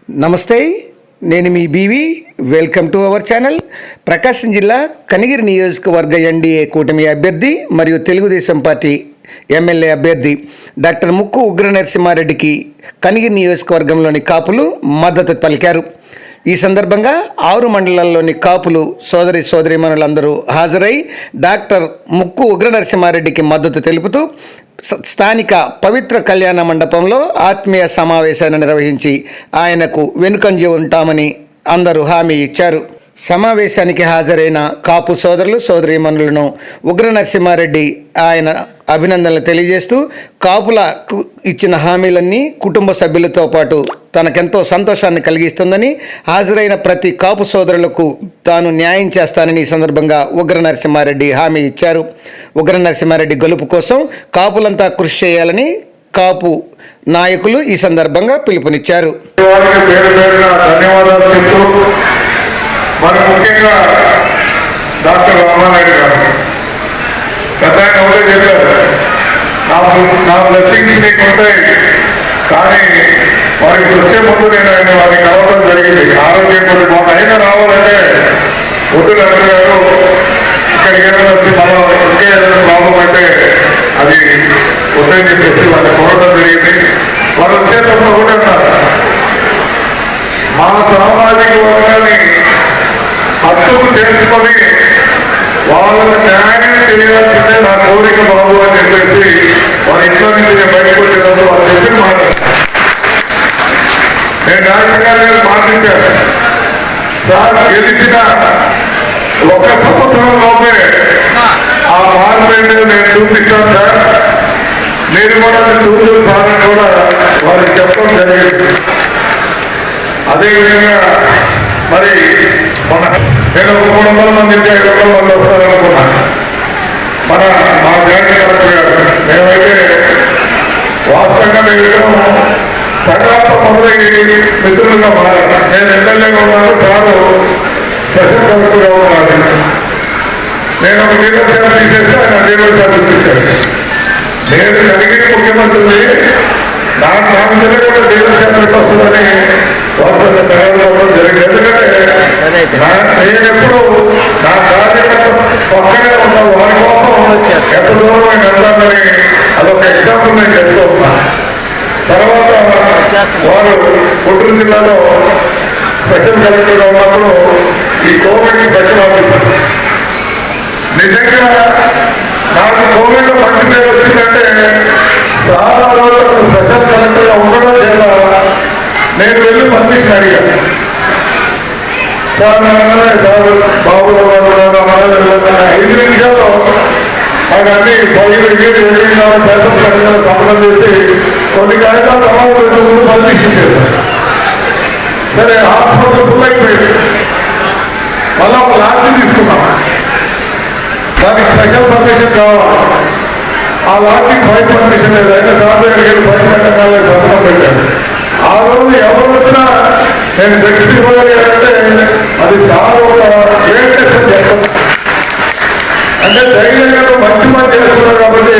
నమస్తే, నేను మీ బీవీ. Welcome to our channel. Prakasam జిల్లా కనిగిరి నియోజకవర్గ ఎన్డీఏ కూటమి అభ్యర్థి మరియు తెలుగుదేశం పార్టీ ఎమ్మెల్యే అభ్యర్థి డాక్టర్ ముక్కు ఉగ్ర నరసింహారెడ్డికి కనిగిరి నియోజకవర్గంలోని కాపులు మద్దతు పలికారు. ఈ సందర్భంగా 6 మండలాల్లోని కాపులు సోదరీమణులందరూ హాజరై డాక్టర్ ముక్కు ఉగ్ర నరసింహారెడ్డికి మద్దతు తెలుపుతూ స్థానిక పవిత్ర కళ్యాణ మండపంలో ఆత్మీయ సమావేశాన్ని నిర్వహించి ఆయనకు వెనుకంజ ఉంటామని అందరూ హామీ ఇచ్చారు. సమావేశానికి హాజరైన కాపు సోదరీమణులను ఉగ్ర నరసింహారెడ్డి ఆయన అభినందనలు తెలియజేస్తూ కాపులకు ఇచ్చిన హామీలన్నీ కుటుంబ సభ్యులతో పాటు తనకెంతో సంతోషాన్ని కలిగిస్తుందని, హాజరైన ప్రతి కాపు సోదరులకు తాను న్యాయం చేస్తానని ఈ సందర్భంగా ఉగ్ర నరసింహారెడ్డి హామీ ఇచ్చారు. ఉగ్ర నరసింహారెడ్డి గెలుపు కోసం కాపులంతా కృషి చేయాలని కాపు నాయకులు ఈ సందర్భంగా పిలుపునిచ్చారు. మరి ముఖ్యంగా డాక్టర్ రామానాయుడు గారు పెద్ద ఒకటే చెప్పారు, నా బ్లెస్సింగ్స్ మీకు ఉంటాయి, కానీ వారికి వచ్చే ముందు నేను వారికి కలవడం జరిగింది. ఆరోగ్యం కొద్ది మాకు అయినా రావాలంటే వద్దు డాక్టర్ గారు, ఇక్కడికి ఏదైనా వచ్చి మనం ఇంకే ఏదైనా ప్రాబ్లం అయితే అది వద్దని చెప్పేసి వాళ్ళని కోరడం జరిగింది. వారు వచ్చేటప్పుడు ఒకటి అన్నారు, మా సామాజిక వర్గాన్ని హక్కులు చేసుకొని వాళ్ళకు న్యాయం చేయాల్సిందే నా కోరిక బాబు అని చెప్పేసి వారి ఇంట్లో నుంచి నేను బయటకు వచ్చినప్పుడు వాళ్ళు చెప్పిన మాట నేను డాక్టర్ గారు మాటించాను. సార్ గెలిచిన 1 సంవత్సరంలోపే ఆ మార్పుని నేను చూపిస్తాను సార్, మీరు కూడా చూపిస్తారని కూడా వారికి చెప్పడం జరిగింది. అదేవిధంగా మరి నేను 300 మంది 500 మంది వస్తారనుకున్నాను. మా జాయింట్ కలెక్టర్ గారు మేమైతే వాస్తవంగా మేము తర్వాత మొదలై మిత్రులుగా మారాను. నేను ఎమ్మెల్యేగా ఉన్నాను, సారు స్పెషల్ కలెక్టర్గా ఉన్నాను. నేను ఒక జీవోత్సవం తీసేసి ఆయన జీవోత్సవం తీశాను. నేను కలిగిన ముఖ్యమంత్రిని నాకు తెలియకుండా జీవోత్సవం వస్తుందని వాస్తవంగా తయారు జరిగింది. ఎందుకంటే నేను ఎప్పుడు నా కార్యకర్త పక్కనే ఉన్న వారి కోసం ఎంత దూరమైన వెళ్తానని అదొక ఎగ్జాంపుల్ నేను చెప్తూ ఉన్నాను. తర్వాత వారు గుంటూరు జిల్లాలో స్పెషల్ కలెక్టర్గా ఉన్నప్పుడు ఈ కోవిడ్ స్పెషల్ ఆఫీసర్ నిజంగా నాకు కోవిడ్ మంచి పేరు వచ్చిందంటే చాలా రోజులు స్పెషల్ కలెక్టర్గా ఉండడం చేత నేను వెళ్ళి పర్మిషన్ అడిగాను. సార్ బాబు 5 నిమిషాల్లో మాకు అన్ని 10 శాతం సంబంధం చేసి కొన్ని కాగితాలు సమాజం ముందు పర్మిషన్ చేశారు. సరే, హాస్పిటల్ ఫుల్ అయిపోయింది. మళ్ళా ఒక లాడ్జీ తీసుకున్నాం, దానికి స్పెషల్ పర్మిషన్ కావాలి. ఆ లాడ్జీకి 5 పర్మిషన్ లేదు, అయినా సార్ దగ్గరికి 5 పెట్టాలి సంబంధం పెట్టారు. ఆ రోజు ఎవరు వచ్చినా నేను వ్యక్తిపోయానంటే అది చాలా గ్రేట్నెస్ అని చెప్తాను. అంటే ధైర్యంగా మంచి మంది చేస్తున్నారు కాబట్టి